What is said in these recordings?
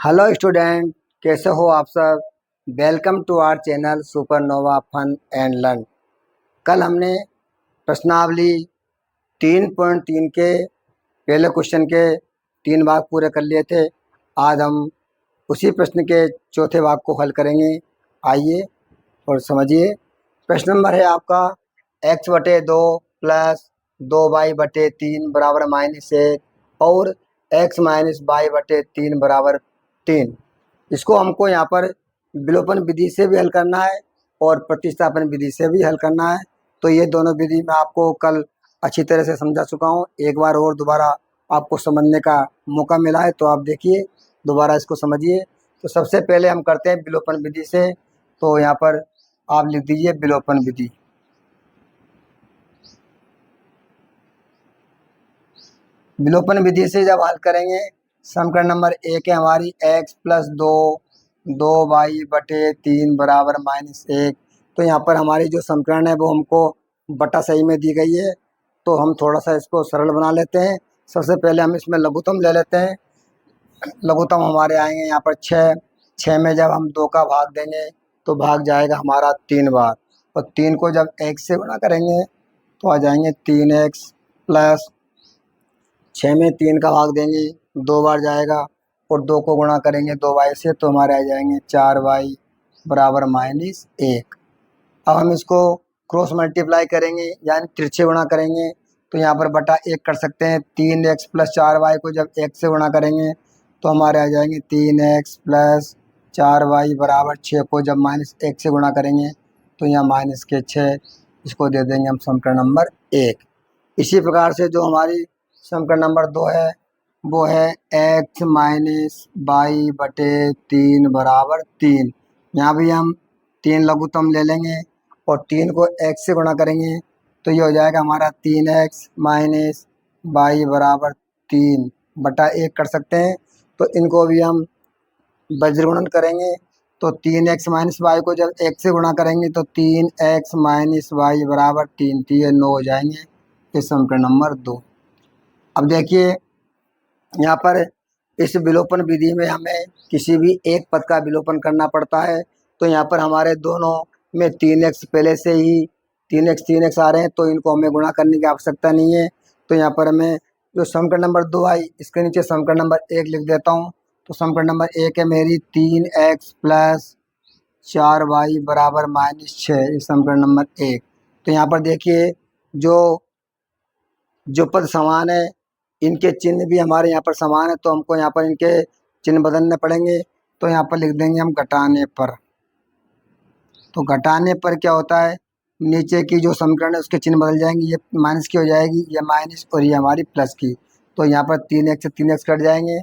Hello student, कैसे हो आप सब। Welcome to our channel supernova fun and learn. कल हमने प्रश्नावली 3.3 के पहले क्वेश्चन के 3 भाग पूरे कर लिए थे। आज हम उसी प्रश्न के चौथे भाग को हल करेंगे। आइए और समझिए। प्रश्न नंबर है आपका x/2 प्लस 2y/3 बराबर -1 और x माइनस y/3 बराबर 3। इसको हमको यहाँ पर विलोपन विधि से भी हल करना है और प्रतिस्थापन विधि से भी हल करना है। तो ये दोनों विधि मैं आपको कल अच्छी तरह से समझा चुका हूँ। एक बार और दोबारा आपको समझने का मौका मिला है, तो आप देखिए, दोबारा इसको समझिए। तो सबसे पहले हम करते हैं विलोपन विधि से। तो यहाँ पर आप लिख दीजिए विलोपन विधि। विलोपन विधि से जब हल करेंगे, समीकरण नंबर 1 है हमारी x प्लस 2y/3 बराबर -1। तो यहाँ पर हमारी जो समीकरण है वो हमको बटा सही में दी गई है। तो हम थोड़ा सा इसको सरल बना लेते हैं। सबसे पहले हम इसमें लघुत्तम ले लेते हैं। लघुत्तम हमारे आएंगे यहाँ पर 6 में जब हम 2 का भाग देंगे तो भाग जाएगा हमारा 3 बार, और 3 को जब x से गुणा करेंगे तो आ जाएंगे 3x प्लस 6 में 3 का भाग देंगे 2 बार जाएगा, और 2 को गुणा करेंगे 2y से तो हमारे आ जाएंगे 4y बराबर -1। अब हम इसको क्रॉस मल्टीप्लाई करेंगे, यानी तिरछे गुणा करेंगे। तो यहाँ पर बटा 1 कर सकते हैं। 3x प्लस 4y को जब 1 से गुणा करेंगे तो हमारे आ जाएंगे 3x प्लस 4y बराबर 6 को जब -1 से गुणा करेंगे तो यहाँ -6। इसको दे देंगे हम समीकरण नंबर 1। इसी प्रकार से जो हमारी समीकरण नंबर 2 है वो है x माइनस y/3 बराबर 3। यहाँ भी हम 3 लघुत्तम ले लेंगे और 3 को x से गुणा करेंगे तो ये हो जाएगा हमारा 3x माइनस y बराबर 3 बटा 1 कर सकते हैं। तो इनको भी हम वज्रगुणन करेंगे। तो 3x माइनस y को जब 1 से गुणा करेंगे तो 3x माइनस y बराबर 3, तो ये 9 हो जाएंगे। ये समीकरण नंबर 2। अब देखिए, यहाँ पर इस विलोपन विधि में हमें किसी भी एक पद का विलोपन करना पड़ता है। तो यहाँ पर हमारे दोनों में 3x पहले से ही 3x आ रहे हैं, तो इनको हमें गुणा करने की आवश्यकता नहीं है। तो यहाँ पर हमें जो समीकरण नंबर 2 आई, इसके नीचे समीकरण नंबर 1 लिख देता हूँ। तो समीकरण नंबर 1 है मेरी 3x प्लस 4y बराबर -6, इस समीकरण नंबर 1। तो यहाँ पर देखिए, जो पद समान है इनके चिन्ह भी हमारे यहाँ पर समान है, तो हमको यहाँ पर इनके चिन्ह बदलने पड़ेंगे। तो यहाँ पर लिख देंगे हम घटाने पर। तो घटाने पर क्या होता है, नीचे की जो समीकरण है उसके चिन्ह बदल जाएंगे। ये माइनस की हो जाएगी, ये माइनस, और ये हमारी प्लस की। तो यहाँ पर 3x से 3x कट जाएंगे,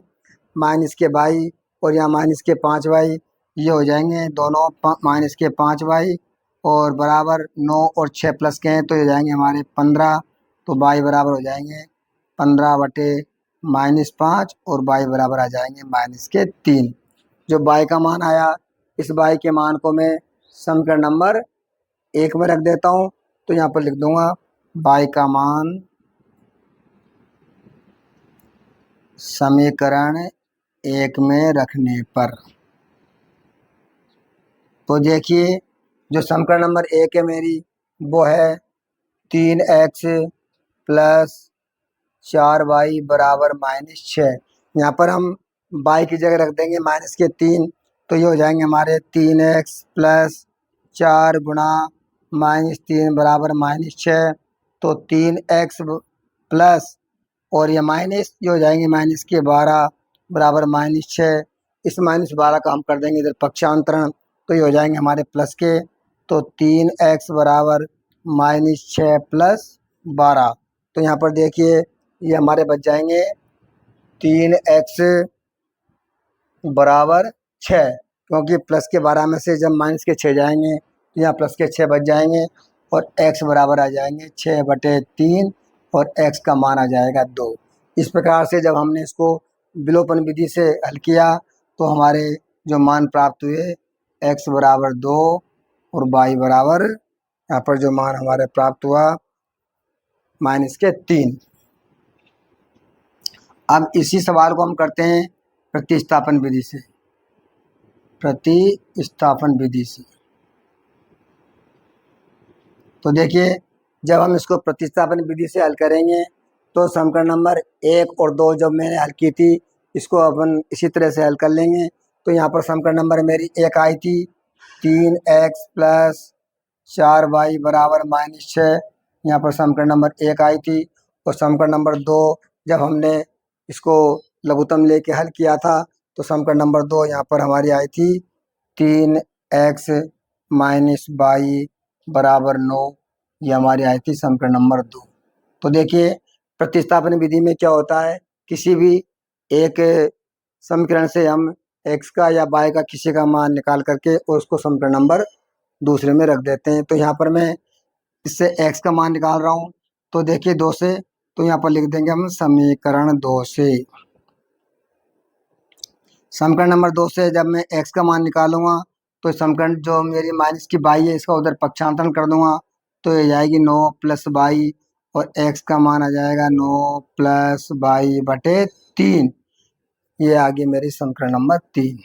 माइनस के y और यहाँ माइनस के 5y, ये हो जाएंगे दोनों माइनस के 5y, और बराबर 9 और 6 प्लस के हैं तो ये जाएंगे हमारे 15। तो y बराबर हो जाएंगे 15/-5 और y बराबर आ जाएंगे -3। जो y का मान आया, इस y के मान को मैं समीकरण नंबर 1 में रख देता हूँ। तो यहाँ पर लिख दूंगा y का मान समीकरण 1 में रखने पर। तो देखिए, जो समीकरण नंबर 1 है मेरी वो है 3x प्लस 4y बराबर -6। यहाँ पर हम y की जगह रख देंगे -3, तो ये हो जाएंगे हमारे 3x प्लस 4 गुणा -3 बराबर -6। तो 3x प्लस और ये माइनस, ये हो जाएंगे -12 बराबर -6। इस -12 का हम कर देंगे इधर पक्षांतरण, तो ये हो जाएंगे हमारे प्लस के। तो 3x बराबर -6 प्लस 12। तो यहाँ पर देखिए, ये हमारे बच जाएंगे 3x बराबर 6, क्योंकि प्लस के 12 में से जब माइनस के 6 जाएंगे तो यहाँ प्लस के 6 बच जाएंगे, और x बराबर आ जाएंगे 6/3 और x का मान आ जाएगा 2। इस प्रकार से जब हमने इसको विलोपन विधि से हल किया तो हमारे जो मान प्राप्त हुए x बराबर 2 और y बराबर, यहाँ पर जो मान हमारे प्राप्त हुआ -3। अब इसी सवाल को हम करते हैं प्रतिस्थापन विधि से। प्रतिस्थापन विधि से। तो देखिए, जब हम इसको प्रतिस्थापन विधि से हल करेंगे तो समीकरण नंबर 1 और 2 जब मैंने हल की थी, इसको अपन इसी तरह से हल कर लेंगे। तो यहाँ पर समीकरण नंबर मेरी 1 आई थी 3x प्लस 4y बराबर -6। यहाँ पर समीकरण नंबर 1 आई थी। और समीकरण नंबर 2 जब हमने इसको लघुत्तम लेके हल किया था तो समीकरण नंबर 2 यहाँ पर हमारी आई थी 3x माइनस y बराबर 9। ये हमारी आई थी समीकरण नंबर 2। तो देखिए, प्रतिस्थापन विधि में क्या होता है, किसी भी एक समीकरण से हम x का या y का किसी का मान निकाल करके और उसको समीकरण नंबर दूसरे में रख देते हैं। तो यहाँ पर मैं इससे x का मान निकाल रहा हूँ। तो देखिए 2 से, तो यहाँ पर लिख देंगे हम समीकरण 2 से। समीकरण नंबर 2 से जब मैं x का मान निकालूंगा तो समीकरण जो मेरी माइनस की बाई है इसका उधर पक्षांतरण कर दूंगा तो ये जाएगी 9 प्लस बाई और x का मान आ जाएगा 9 प्लस बाई बटे 3। ये आ गई मेरी समीकरण नंबर 3।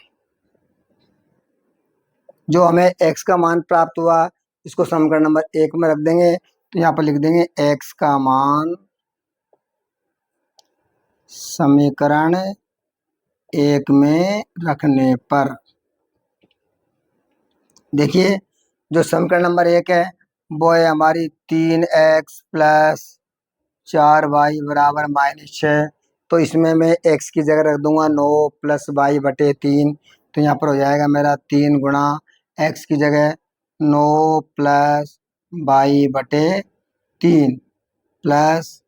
जो हमें x का मान प्राप्त हुआ इसको समीकरण नंबर 1 में रख देंगे। तो यहाँ पर लिख देंगे x का मान समीकरण 1 में रखने पर। देखिए, जो समीकरण नंबर 1 है वो है हमारी 3x प्लस 4y बराबर -6। तो इसमें मैं x की जगह रख दूंगा 9 प्लस y बटे 3। तो यहाँ पर हो जाएगा मेरा 3 गुणा x की जगह 9 प्लस y बटे 3 प्लस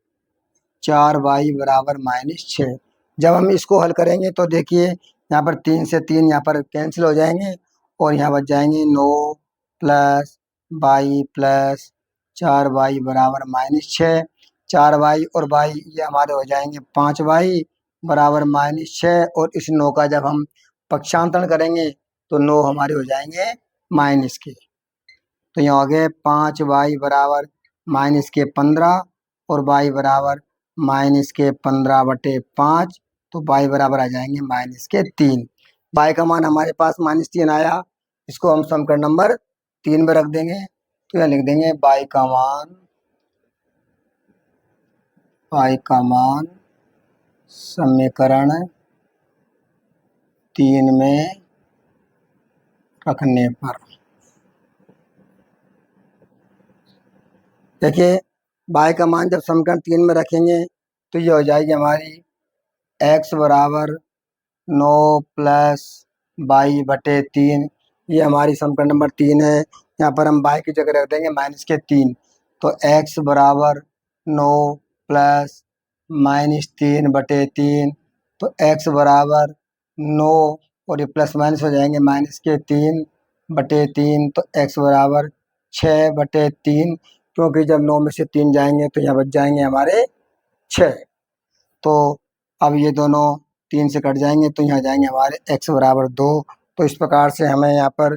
4y बराबर -6। जब हम इसको हल करेंगे तो देखिए यहाँ पर 3 से 3 यहाँ पर कैंसिल हो जाएंगे और यहाँ बच जाएंगे 9 प्लस y प्लस 4y बराबर -6। 4y और y ये हमारे हो जाएंगे 5y बराबर -6। और इस 9 का जब हम पक्षांतरण करेंगे तो 9 हमारे हो जाएंगे माइनस के। तो यहाँ हो गए 5y बराबर -15 और y बराबर -15 बटे 5। तो y बराबर आ जाएंगे -3। y का मान हमारे पास -3 आया। इसको हम समीकरण नंबर 3 में रख देंगे। तो यहाँ लिख देंगे y का मान समीकरण 3 में रखने पर। देखिए, y का मान जब समीकरण 3 में रखेंगे तो ये हो जाएगी हमारी x बराबर 9 प्लस y बटे 3। ये हमारी समीकरण नंबर 3 है। यहाँ पर हम y की जगह रख देंगे -3। तो x बराबर 9 प्लस -3 बटे 3। तो x बराबर 9 और ये प्लस माइनस हो जाएंगे -3 बटे 3। तो x बराबर 6 बटे 3, क्योंकि जब 9 में से 3 जाएंगे तो यहाँ बच जाएंगे हमारे 6। तो अब ये दोनों 3 से कट जाएंगे तो यहाँ जाएंगे हमारे x बराबर 2। तो इस प्रकार से हमें यहाँ पर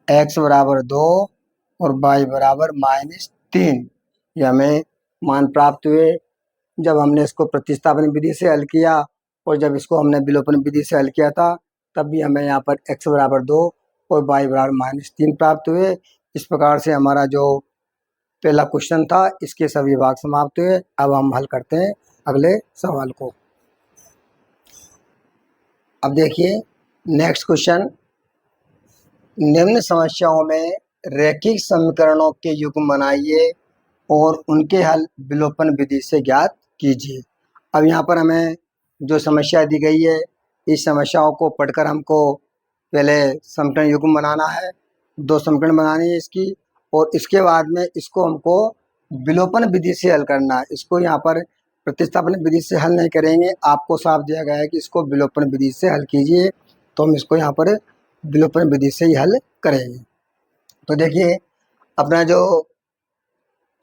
x बराबर 2 और y बराबर -3 ये हमें मान प्राप्त हुए जब हमने इसको प्रतिस्थापन विधि से हल किया। और जब इसको हमने विलोपन विधि से हल किया था तब भी हमें यहाँ पर x बराबर 2 और y बराबर -3 प्राप्त हुए। इस प्रकार से हमारा जो पहला क्वेश्चन था इसके सभी भाग समाप्त हुए। अब हम हल करते हैं अगले सवाल को। अब देखिए नेक्स्ट क्वेश्चन, निम्न समस्याओं में रैखिक समीकरणों के युग्म बनाइए और उनके हल विलोपन विधि से ज्ञात कीजिए। अब यहाँ पर हमें जो समस्या दी गई है इस समस्याओं को पढ़कर हमको पहले समीकरण युग्म बनाना है, 2 समीकरण बनानी है इसकी, और इसके बाद में इसको हमको विलोपन विधि से हल करना है। इसको यहाँ पर प्रतिस्थापन विधि से हल नहीं करेंगे, आपको साफ दिया गया है कि इसको विलोपन विधि से हल कीजिए। तो हम इसको यहाँ पर विलोपन विधि से ही हल करेंगे। तो देखिए, अपना जो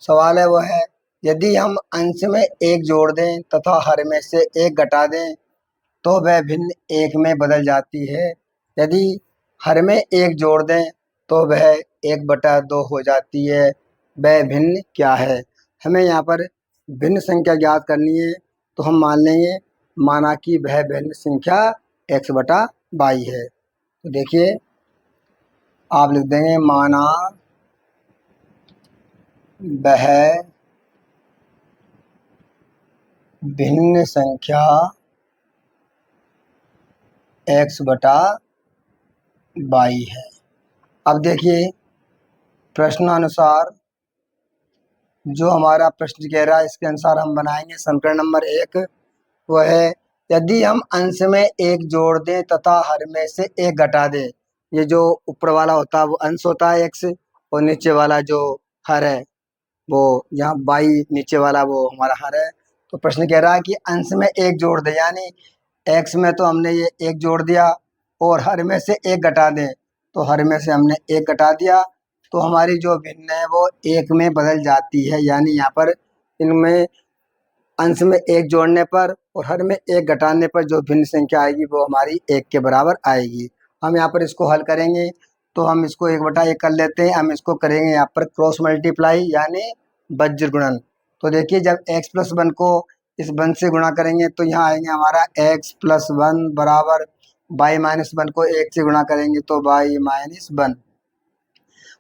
सवाल है वो है, यदि हम अंश में 1 जोड़ दें तथा हर में से 1 घटा दें तो वह भिन्न 1 में बदल जाती है। यदि हर में 1 जोड़ दें तो वह 1/2 हो जाती है। वह भिन्न क्या है? हमें यहाँ पर भिन्न संख्या ज्ञात करनी है। तो हम मान लेंगे माना कि वह भिन्न संख्या x बटा y है। तो देखिए आप लिख देंगे माना वह भिन्न संख्या x बटा y है। अब देखिए प्रश्नानुसार जो हमारा प्रश्न कह रहा है इसके अनुसार हम बनाएंगे समीकरण नंबर 1। वह है यदि हम अंश में 1 जोड़ दें तथा हर में से 1 घटा दें। ये जो ऊपर वाला होता है वो अंश होता है x, और नीचे वाला जो हर है वो यहाँ y नीचे वाला वो हमारा हर है। तो प्रश्न कह रहा है कि अंश में 1 जोड़ दें, यानी x में तो हमने ये 1 जोड़ दिया और हर में से 1 घटा दें, तो हर में से हमने 1 घटा दिया तो हमारी जो भिन्न है वो 1 में बदल जाती है। यानी यहाँ पर इनमें अंश में 1 जोड़ने पर और हर में 1 घटाने पर जो भिन्न संख्या आएगी वो हमारी 1 के बराबर आएगी। हम यहाँ पर इसको हल करेंगे तो हम इसको 1/1 कर लेते हैं। हम इसको करेंगे यहाँ पर क्रॉस मल्टीप्लाई यानी वज्र गुणन। तो देखिए जब x प्लस 1 को इस 1 से गुणा करेंगे तो यहाँ आएंगे हमारा x प्लस 1 बराबर y माइनस 1 को 1 से गुणा करेंगे तो y माइनस 1।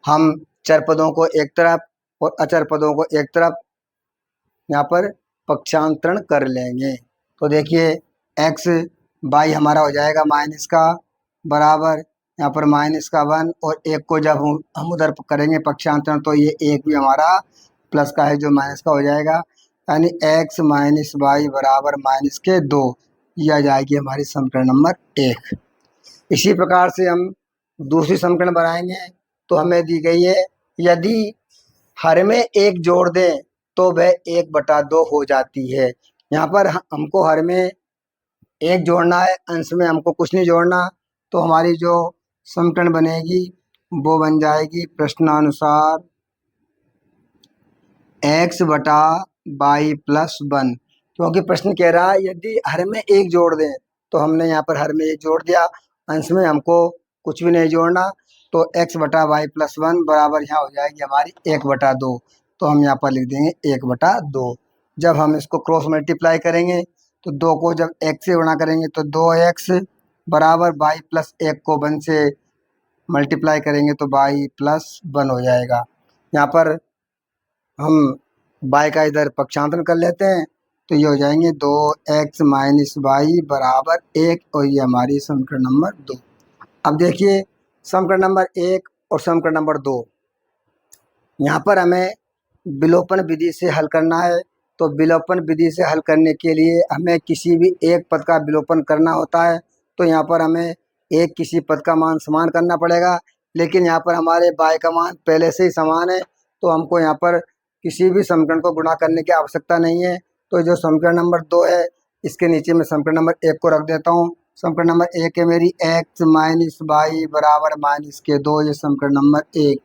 हम चर पदों को एक तरफ और अचर पदों को एक तरफ यहाँ पर पक्षांतरण कर लेंगे। तो देखिए x y हमारा हो जाएगा माइनस का बराबर यहाँ पर माइनस का 1 और 1 को जब हम उधर करेंगे पक्षांतरण तो ये 1 भी हमारा प्लस का है जो माइनस का हो जाएगा। यानी x माइनस वाई बराबर माइनस के 2, यह आ जाएगी हमारी समीकरण नंबर 1। इसी प्रकार से हम दूसरी समीकरण बनाएंगे। तो हमें दी गई है यदि हर में 1 जोड़ दें तो वह 1/2 हो जाती है। यहाँ पर हमको हर में 1 जोड़ना है, अंश में हमको कुछ नहीं जोड़ना। तो हमारी जो समीकरण बनेगी वो बन जाएगी प्रश्नानुसार x बटा y प्लस 1, क्योंकि प्रश्न कह रहा है यदि हर में 1 जोड़ दें तो हमने यहाँ पर हर में 1 जोड़ दिया, अंश में हमको कुछ भी नहीं जोड़ना। तो x बटा वाई प्लस 1 बराबर यहाँ हो जाएगी हमारी 1/2। तो हम यहाँ पर लिख देंगे 1/2। जब हम इसको क्रॉस मल्टीप्लाई करेंगे तो 2 को जब x से गुणा करेंगे तो 2x बराबर y प्लस 1 को 1 से मल्टीप्लाई करेंगे तो y प्लस 1 हो जाएगा। यहाँ पर हम y का इधर पक्षांतरण कर लेते हैं तो ये हो जाएंगे 2x माइनस वाई बराबर 1, और ये हमारी समीकरण नंबर 2। अब देखिए समीकरण नंबर 1 और समीकरण नंबर 2, यहाँ पर हमें विलोपन विधि से हल करना है। तो विलोपन विधि से हल करने के लिए हमें किसी भी एक पद का विलोपन करना होता है। तो यहाँ पर हमें एक किसी पद का मान समान करना पड़ेगा, लेकिन यहाँ पर हमारे y का मान पहले से ही समान है तो हमको यहाँ पर किसी भी समीकरण को गुणा करने की आवश्यकता नहीं है। तो जो समीकरण नंबर 2 है इसके नीचे मैं समीकरण नंबर 1 को रख देता हूँ। समीकरण नंबर 1 है मेरी x माइनस वाई बराबर माइनस के 2, ये समीकरण नंबर 1।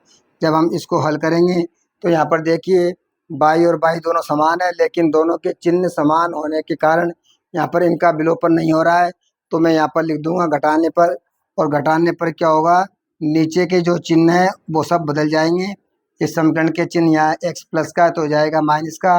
जब हम इसको हल करेंगे तो यहाँ पर देखिए y और y दोनों समान है, लेकिन दोनों के चिन्ह समान होने के कारण यहाँ पर इनका विलोपन नहीं हो रहा है। तो मैं यहाँ पर लिख दूंगा घटाने पर, और घटाने पर क्या होगा, नीचे के जो चिन्ह है वो सब बदल जाएंगे। इस समीकरण के चिन्ह यहाँ x प्लस का तो हो जाएगा माइनस का,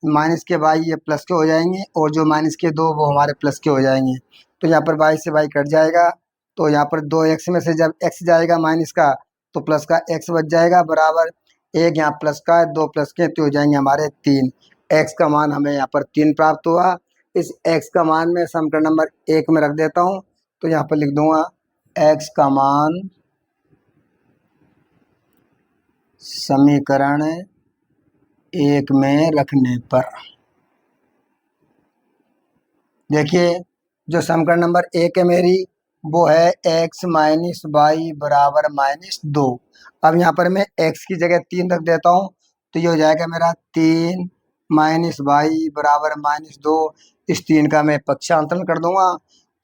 माइनस के y ये प्लस के हो जाएंगे, और जो माइनस के 2 वो हमारे प्लस के हो जाएंगे। तो यहाँ पर y से y कट जाएगा, तो यहाँ पर 2x में से जब x जाएगा माइनस का तो प्लस का x बच जाएगा बराबर 1, यहाँ प्लस का है 2 प्लस के तो हो जाएंगे हमारे 3। x का मान हमें यहाँ पर 3 प्राप्त हुआ। इस x का मान मैं समीकरण नंबर 1 में रख देता हूँ। तो यहाँ पर लिख दूंगा x का मान समीकरण 1 में रखने पर, देखिए जो समीकरण नंबर 1 है मेरी वो है x माइनस वाई बराबर -2। अब यहाँ पर मैं x की जगह 3 रख देता हूँ तो ये हो जाएगा मेरा 3 माइनस वाई बराबर -2। इस 3 का मैं पक्षांतरण कर दूंगा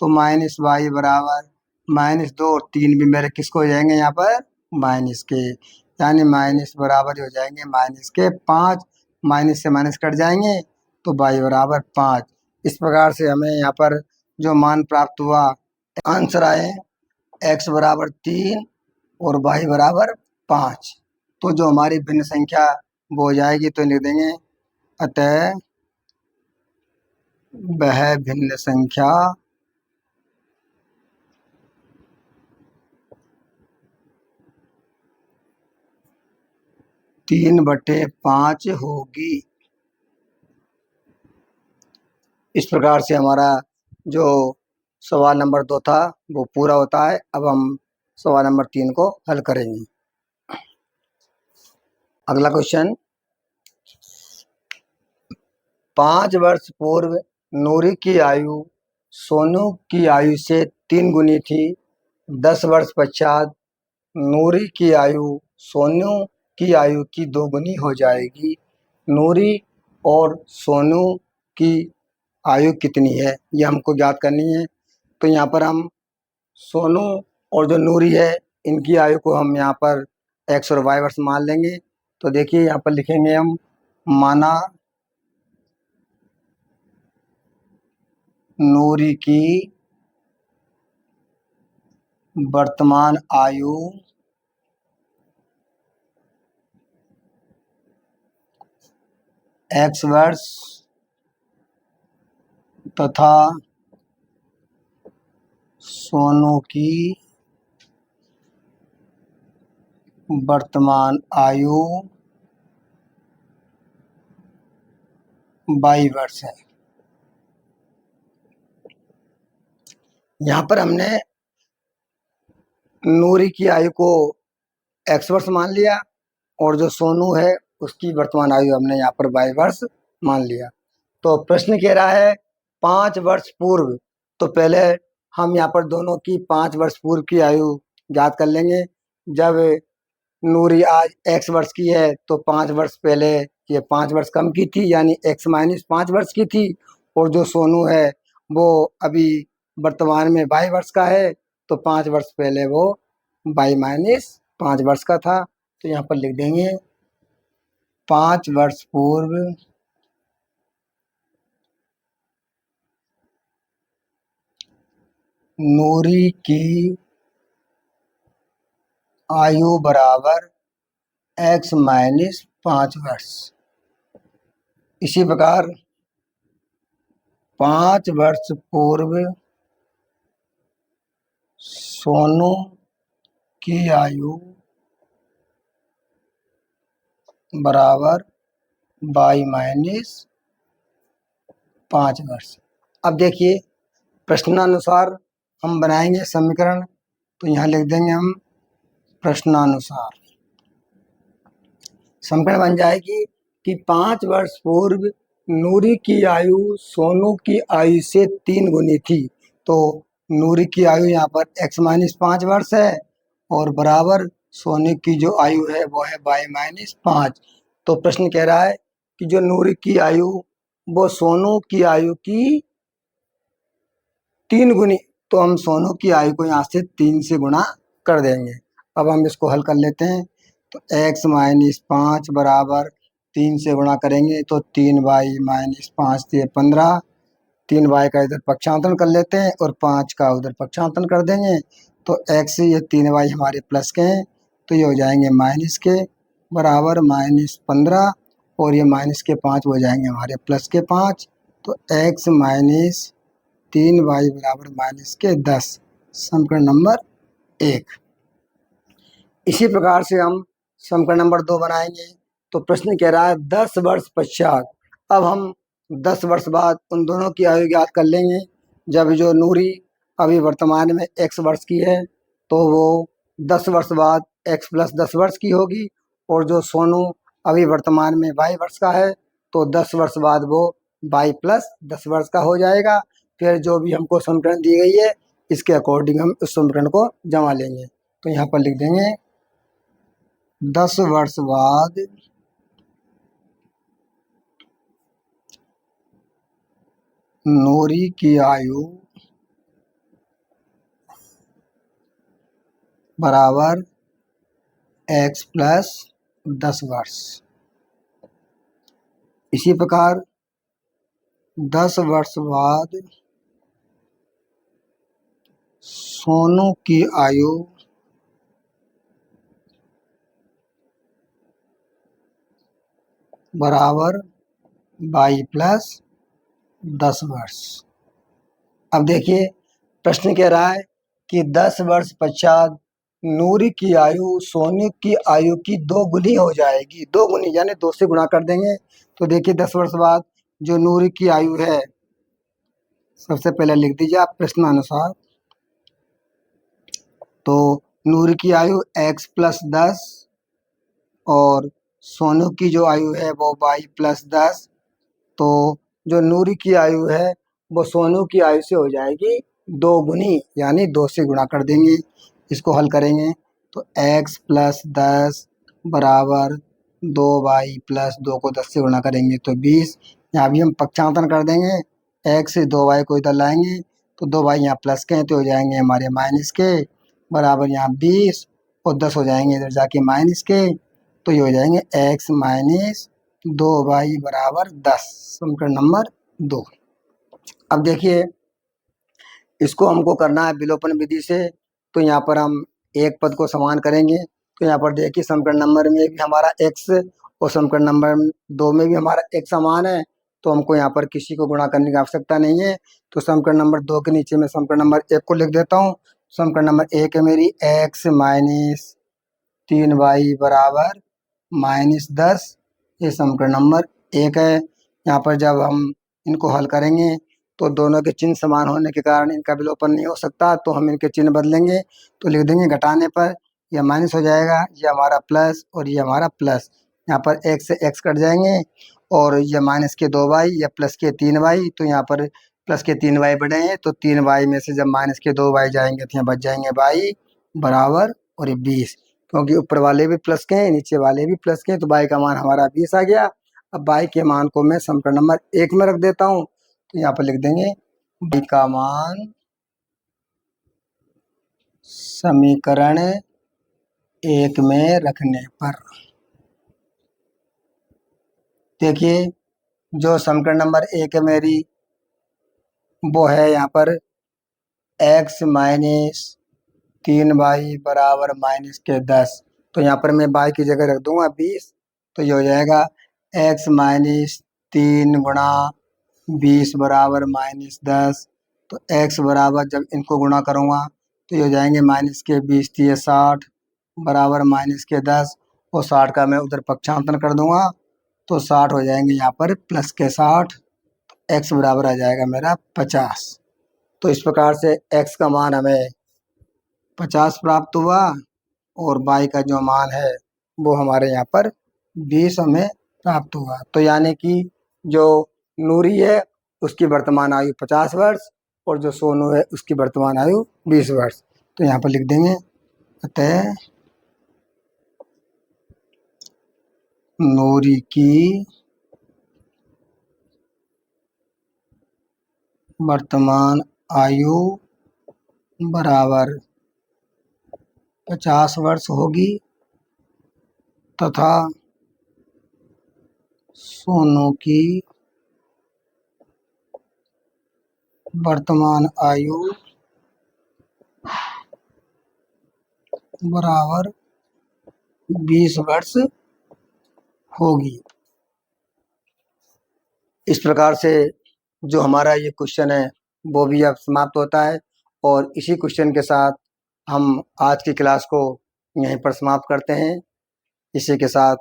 तो माइनस वाई बराबर -2 और 3 भी मेरे किसको हो जाएंगे यहाँ पर माइनस के, यानी माइनस बराबर हो जाएंगे माइनस के 5। माइनस से माइनस कट जाएंगे तो y बराबर 5। इस प्रकार से हमें यहाँ पर जो मान प्राप्त हुआ आंसर आए x बराबर 3 और y बराबर 5। तो जो हमारी भिन्न संख्या वो हो जाएगी तो लिख देंगे अतः वह भिन्न संख्या 3/5 होगी। इस प्रकार से हमारा जो सवाल नंबर 2 था वो पूरा होता है। अब हम सवाल नंबर 3 को हल करेंगे। अगला क्वेश्चन, 5 वर्ष पूर्व नूरी की आयु सोनू की आयु से 3 गुनी थी। 10 वर्ष पश्चात नूरी की आयु सोनू की आयु की 2 गुनी हो जाएगी। नूरी और सोनू की आयु कितनी है, ये हमको ज्ञात करनी है। तो यहाँ पर हम सोनू और जो नूरी है इनकी आयु को हम यहाँ पर x और y वर्ष मान लेंगे। तो देखिए यहाँ पर लिखेंगे हम, माना नूरी की वर्तमान आयु x वर्ष तथा सोनू की वर्तमान आयु y वर्ष है। यहाँ पर हमने नूरी की आयु को x वर्ष मान लिया और जो सोनू है उसकी वर्तमान आयु हमने यहाँ पर y वर्ष मान लिया। तो प्रश्न कह रहा है 5 वर्ष पूर्व। तो पहले हम यहाँ पर दोनों की 5 वर्ष पूर्व की आयु ज्ञात कर लेंगे। जब नूरी आज x वर्ष की है तो 5 वर्ष पहले ये 5 वर्ष कम की थी, यानी x माइनस 5 वर्ष की थी। और जो सोनू है वो अभी वर्तमान में y वर्ष का है, तो 5 वर्ष पहले वो y माइनस 5 वर्ष का था। तो यहाँ पर लिख देंगे 5 वर्ष पूर्व नूरी की आयु बराबर x माइनस 5 वर्ष। इसी प्रकार 5 वर्ष पूर्व सोनू की आयु बराबर y माइनस 5 वर्ष। अब देखिए प्रश्नानुसार हम बनाएंगे समीकरण। तो यहाँ लिख देंगे हम प्रश्नानुसार। समीकरण बन जाएगी कि 5 वर्ष पूर्व नूरी की आयु सोनू की आयु से 3 गुनी थी। तो नूरी की आयु यहाँ पर x माइनस 5 वर्ष है और बराबर सोनू की जो आयु है वो है y माइनस 5। तो प्रश्न कह रहा है कि जो नूरी की आयु वो सोनू की आयु की 3 गुनी। तो हम सोनू की आयु को यहाँ से 3 से गुणा कर देंगे। अब हम इसको हल कर लेते हैं। तो x माइनस 5 बराबर 3 से गुणा करेंगे तो 3y माइनस 5 से 15। 3y का इधर पक्षांतरण कर लेते हैं और 5 का उधर पक्षांतरण कर देंगे। तो x ये 3y हमारे प्लस के हैं तो ये हो जाएंगे माइनस के, बराबर माइनस 15 और ये माइनस के 5 हो जाएंगे हमारे प्लस के 5। तो x माइनस 3y बराबर माइनस के 10, समीकरण नंबर 1। इसी प्रकार से हम समीकरण नंबर 2 बनाएंगे। तो प्रश्न कह रहा है 10 वर्ष पश्चात। अब हम 10 वर्ष बाद उन दोनों की आयु ज्ञात कर लेंगे। जब जो नूरी अभी वर्तमान में x वर्ष की है तो वो 10 वर्ष बाद x प्लस 10 वर्ष की होगी, और जो सोनू अभी वर्तमान में y वर्ष का है तो 10 वर्ष बाद वो y प्लस 10 वर्ष का हो जाएगा। फिर जो भी हमको समीकरण दी गई है इसके अकॉर्डिंग हम उस समीकरण को जमा लेंगे। तो यहाँ पर लिख देंगे 10 वर्ष बाद नूरी की आयु बराबर x प्लस 10 वर्ष। इसी प्रकार 10 वर्ष बाद सोनू की आयु बराबर y प्लस 10 वर्ष। अब देखिए प्रश्न कह रहा है कि 10 वर्ष पश्चात नूरी की आयु सोनू की आयु की 2 गुनी हो जाएगी। 2 गुनी यानी 2 से गुणा कर देंगे। तो देखिए 10 वर्ष बाद जो नूरी की आयु है, सबसे पहले लिख दीजिए आप प्रश्नानुसार। तो नूरी की आयु x + 10 और सोनू की जो आयु है वो y + 10। तो जो नूरी की आयु है वो सोनू की आयु से हो जाएगी 2 गुनी, यानी 2 से गुणा कर देंगे। इसको हल करेंगे तो x + 10 बराबर 2y + 2 को 10 से गुणा करेंगे तो 20। यहाँ भी हम पक्षांतरण कर देंगे, x से 2y को इधर लाएंगे तो 2y यहाँ प्लस के हैं तो हो जाएंगे हमारे माइनस के, बराबर यहाँ 20 और 10 हो जाएंगे इधर जाके माइनस के, तो ये हो जाएंगे x - 2y बराबर 10। समीकरण नंबर 2। अब देखिए इसको हमको करना है विलोपन विधि से। तो यहाँ पर हम एक पद को समान करेंगे। तो यहाँ पर देखिए समीकरण नंबर में भी हमारा x और समीकरण नंबर 2 में भी हमारा x समान है, तो हमको यहाँ पर किसी को गुणा करने की आवश्यकता नहीं है। तो समीकरण नंबर 2 के नीचे में समीकरण नंबर 1 को लिख देता हूँ। समीकरण नंबर 1 है मेरी x - 3y बराबर -10। ये समीकरण नंबर 1 है। यहाँ पर जब हम इनको हल करेंगे तो दोनों के चिन्ह समान होने के कारण इनका विलोपन नहीं हो सकता, तो हम इनके चिन्ह बदलेंगे। तो लिख देंगे घटाने पर यह माइनस हो जाएगा, यह हमारा प्लस और ये हमारा प्लस। यहाँ पर x से x कट जाएंगे और यह माइनस के 2y या प्लस के 3y। तो यहाँ पर प्लस के 3y बढ़े हैं तो 3y में से जब माइनस के 2y जाएंगे तो यहाँ बच जाएंगे y बराबर और ये 20, क्योंकि ऊपर वाले भी प्लस के हैं नीचे वाले भी प्लस के हैं, तो y का मान हमारा 20 आ गया। अब y के मान को मैं समीकरण नंबर 1 में रख देता हूँ। तो यहाँ पर लिख देंगे y का मान समीकरण 1 में रखने पर, देखिए जो समीकरण नंबर 1 है मेरी वो है यहाँ पर x - 3y बराबर -10। तो यहाँ पर मैं y की जगह रख दूंगा 20। तो ये हो जाएगा x - 3 गुणा 20 बराबर -10। तो x बराबर जब इनको गुणा करूँगा तो ये हो जाएंगे माइनस के 20 × 60 बराबर -10 और 60 का मैं उधर पक्षांतरण कर दूंगा तो 60 हो जाएंगे यहाँ पर प्लस के 60। तो x बराबर आ जाएगा मेरा 50। तो इस प्रकार से x का मान हमें 50 प्राप्त हुआ और y का जो मान है वो हमारे यहाँ पर 20 हमें प्राप्त हुआ। तो यानी कि जो नूरी है उसकी वर्तमान आयु 50 वर्ष और जो सोनू है उसकी वर्तमान आयु 20 वर्ष। तो यहाँ पर लिख देंगे अतः नूरी की वर्तमान आयु बराबर 50 वर्ष होगी तथा सोनू की वर्तमान आयु बराबर 20 वर्ष होगी। इस प्रकार से जो हमारा ये क्वेश्चन है वो भी अब समाप्त होता है और इसी क्वेश्चन के साथ हम आज की क्लास को यहीं पर समाप्त करते हैं। इसी के साथ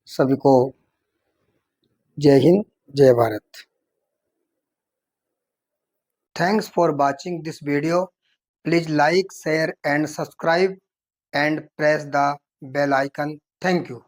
सभी को जय हिंद, जय Bharat. Thanks for watching this video. Please like, share and subscribe and press the bell icon. Thank you.